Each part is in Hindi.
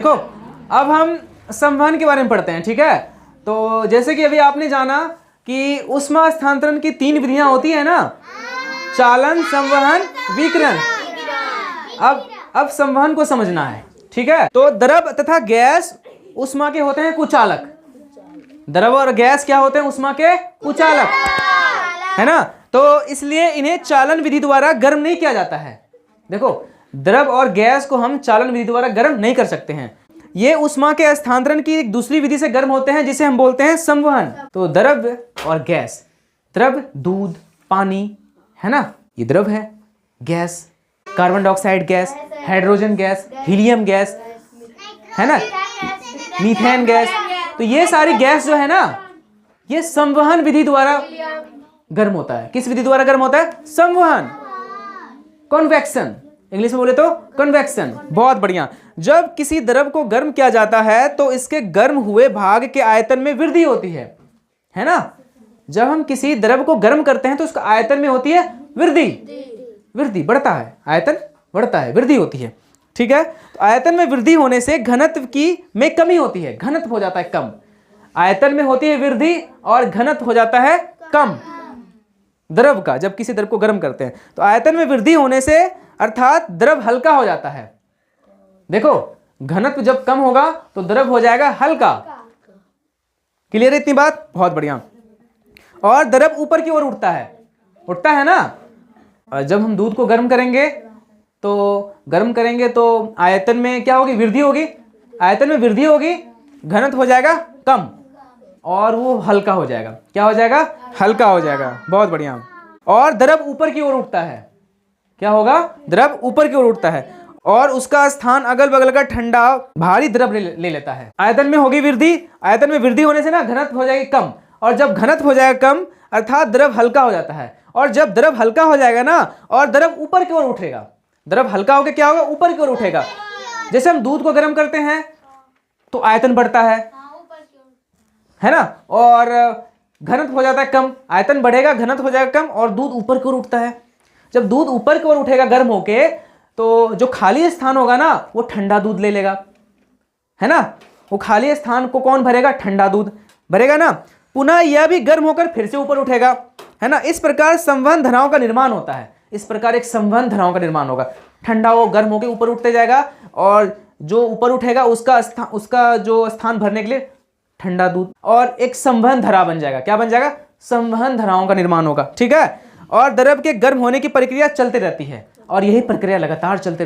देखो अब हम संवहन के बारे में पढ़ते हैं, ठीक है। तो जैसे कि अभी आपने जाना कि ऊष्मा स्थानांतरण की 3 विधियां होती है ना, चालन, संवहन, विकिरण। अब संवहन को समझना है, ठीक है। तो द्रव तथा गैस ऊष्मा के होते हैं कुचालक। द्रव और गैस क्या होते हैं? ऊष्मा के कुचालक, है ना। तो इसलिए इन्हें चालन विधि द्वारा गर्म नहीं किया जाता है। देखो, द्रव और गैस को हम चालन विधि द्वारा गर्म नहीं कर सकते हैं। ये ऊष्मा के स्थानांतरण की एक दूसरी विधि से गर्म होते हैं, जिसे हम बोलते हैं संवहन। तो द्रव और गैस, द्रव दूध, पानी, है ना, ये द्रव है। Gas carbon dioxide gas, hydrogen gas, helium gas, है ना, मीथेन गैस। तो ये सारी गैस जो है ना, ये संवहन विधि द्वारा गर्म होता है। किस विधि द्वारा गर्म होता है? संवहन, कन्वेक्शन, इंग्लिश में बोले तो कन्वेक्शन। बहुत बढ़िया। जब किसी द्रव को गर्म किया जाता है तो इसके गर्म हुए भाग के आयतन में वृद्धि होती है ना। जब हम किसी द्रव को गर्म करते हैं तो उसका आयतन में होती है वृद्धि बढ़ता है, आयतन बढ़ता है, वृद्धि होती है, ठीक है। तो आयतन में वृद्धि होने से घनत्व में कमी होती है, घनत्व हो जाता है कम। आयतन में होती है वृद्धि और घनत्व हो जाता है कम द्रव का। जब किसी द्रव को गर्म करते हैं तो आयतन में वृद्धि होने से अर्थात द्रव हल्का हो जाता है। देखो, घनत्व जब कम होगा तो द्रव हो जाएगा हल्का। क्लियर है इतनी बात? बहुत बढ़िया। और द्रव ऊपर की ओर उठता है ना। जब हम दूध को गर्म करेंगे तो आयतन में क्या होगी? वृद्धि होगी। आयतन में वृद्धि होगी, घनत्व हो जाएगा कम और वो हल्का हो जाएगा। क्या हो जाएगा? हल्का हो जाएगा। बहुत बढ़िया। और द्रव ऊपर की ओर उठता है। क्या होगा? द्रव ऊपर की ओर उठता है और उसका स्थान अगल बगल का ठंडा भारी द्रव ले लेता है। आयतन में होगी वृद्धि। आयतन में वृद्धि होने से ना घनत्व हो जाएगी कम, और जब घनत्व हो जाएगा कम अर्थात द्रव हल्का हो जाता है। और जब द्रव हल्का हो जाएगा ना और द्रव ऊपर की ओर उठेगा, द्रव हल्का होकर क्या होगा? ऊपर की ओर उठेगा। जैसे हम दूध को गर्म करते हैं तो आयतन बढ़ता है ना, और घनत्व हो जाता है कम। आयतन बढ़ेगा, घनत्व हो जाएगा कम और दूध ऊपर की ओर उठता है। जब दूध ऊपर की ओर उठेगा गर्म होके, तो जो खाली स्थान होगा ना वो ठंडा दूध ले लेगा, है ना। वो खाली स्थान को कौन भरेगा? ठंडा दूध भरेगा ना। पुनः यह भी गर्म होकर फिर से ऊपर उठेगा, है ना। इस प्रकार संवहन धाराओं का निर्माण होता है। इस प्रकार एक संवहन धाराओं का निर्माण होगा। ठंडा वो गर्म होकर ऊपर उठते जाएगा और जो ऊपर उठेगा उसका जो स्थान भरने के लिए ठंडा दूध, और एक संवहन धारा बन जाएगा। क्या बन जाएगा? संवहन धाराओं का निर्माण होगा, ठीक है। और द्रव के गर्म होने की प्रक्रिया चलती रहती है, और यही प्रक्रिया लगातार चलती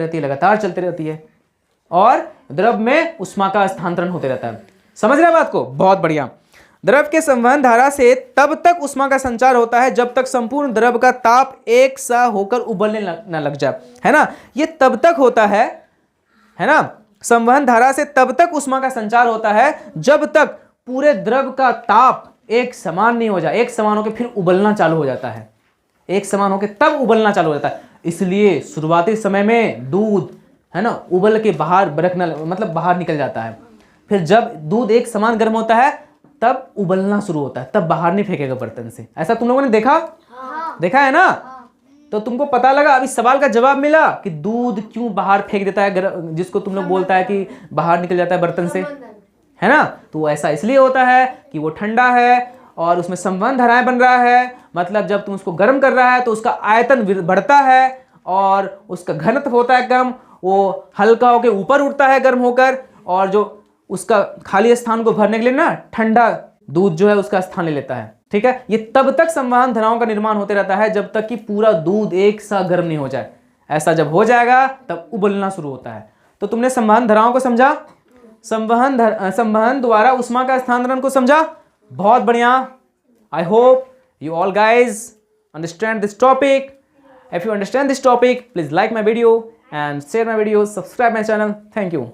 रहती है, और द्रव में ऊष्मा का स्थानांतरण होते रहता है। समझ रहे हैं बात को? बहुत बढ़िया। द्रव के संवहन धारा से तब तक ऊष्मा का संचार होता है जब तक संपूर्ण द्रव का ताप एक सा होकर उबलने न लग जाए, है ना। ये तब तक होता है ना। संवहन धारा से तब तक ऊष्मा का संचार होता है जब तक पूरे द्रव का ताप एक समान नहीं हो जाए। एक समान होकर फिर उबलना चालू हो जाता है, एक समान होकर तब उबलना चालू हो जाता है। इसलिए शुरुआती समय में दूध, है ना, उबल के बाहर बरकना, मतलब बाहर निकल जाता है। फिर जब दूध एक समान गर्म होता है तब उबलना शुरू होता है, तब बाहर नहीं फेंकेगा बर्तन से। ऐसा तुम लोगों ने देखा है ना। तो तुमको पता लगा, अभी सवाल का जवाब मिला कि दूध क्यों बाहर फेंक देता है, जिसको तुम लोग बोलता है कि बाहर निकल जाता है बर्तन से, है ना। तो ऐसा इसलिए होता है कि वो ठंडा है और उसमें संवहन धाराएं बन रहा है। मतलब जब तुम उसको गर्म कर रहा है तो उसका आयतन बढ़ता है और उसका घनत्व होता है कम, वो हल्का होकर ऊपर उठता है गर्म होकर, और जो उसका खाली स्थान को भरने के लिए ना ठंडा दूध जो है उसका स्थान ले लेता है, ठीक है। ये तब तक संवहन धाराओं का निर्माण होते रहता है जब तक कि पूरा दूध एक सा गर्म नहीं हो जाए। ऐसा जब हो जाएगा तब उबलना शुरू होता है। तो तुमने संवहन धाराओं को समझा, संवहन द्वारा ऊष्मा का स्थानांतरण को समझा। बहुत बढ़िया। I hope you all guys understand this topic. If you understand this topic, please like my video and share my video, subscribe my channel. Thank you.